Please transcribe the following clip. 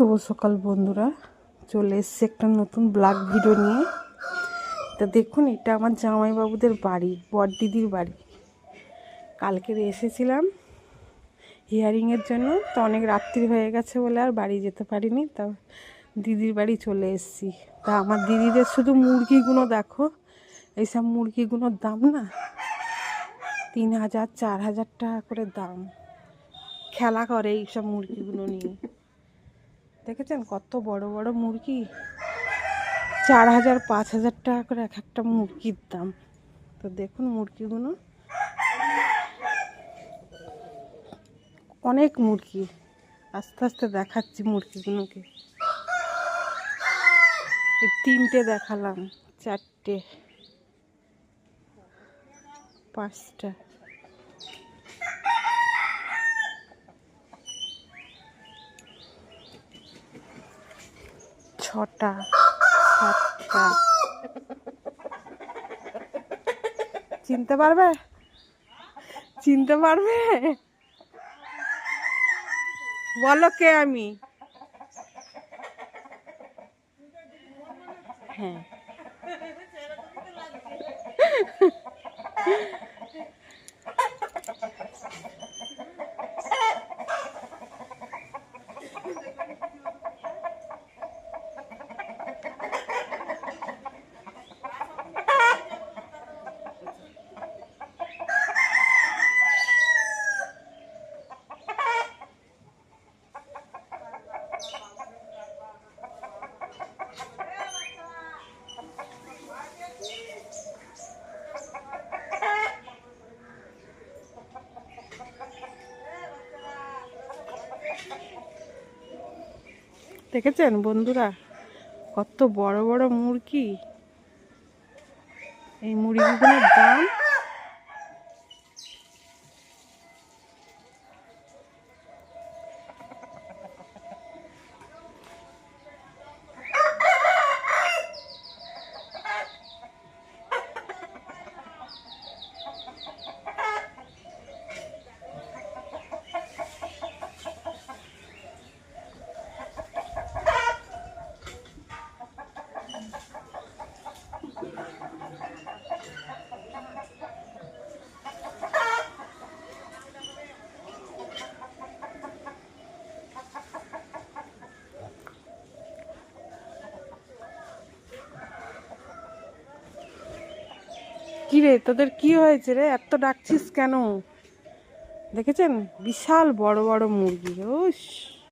শুভ সকাল বন্ধুরা, চলে এসেছি একটা নতুন ব্লগ ভিডিও নিয়ে। তা দেখুন, এটা আমার জামাইবাবুদের বাড়ি, বড়দিদির বাড়ি। কালকে এসেছিলাম হিয়ারিংয়ের জন্য, তো অনেক রাত্রি হয়ে গেছে বলে আর বাড়ি যেতে পারিনি। তা দিদির বাড়ি চলে এসেছি। তা আমার দিদিদের শুধু মুরগিগুলো দেখো, এইসব মুরগিগুলোর দাম না 3,000 4,000 টাকা করে দাম। খেলা করে এইসব মুরগিগুলো নিয়ে। দেখেছেন কত বড় বড় মুরগি, 4,000 5,000 টাকা করে এক একটা মুরগির দাম। তো দেখুন মুরগিগুলো, অনেক মুরগি। আস্তে আস্তে দেখাচ্ছি মুরগিগুলোকে। এই 3টে দেখালাম, 4টে, 5টা, 6টা, 7টা। চিনতে পারবে? চিনতে পারবে? বলো কে আমি? হ্যাঁ, দেখেছেন বন্ধুরা কত বড় বড় মুরগি। এই মুরগিগুলোর দাম কি রে, তোদের কি হয়েছে রে, এত ডাকছিস কেন? দেখেছেন বিশাল বড় বড় মুরগি। ওস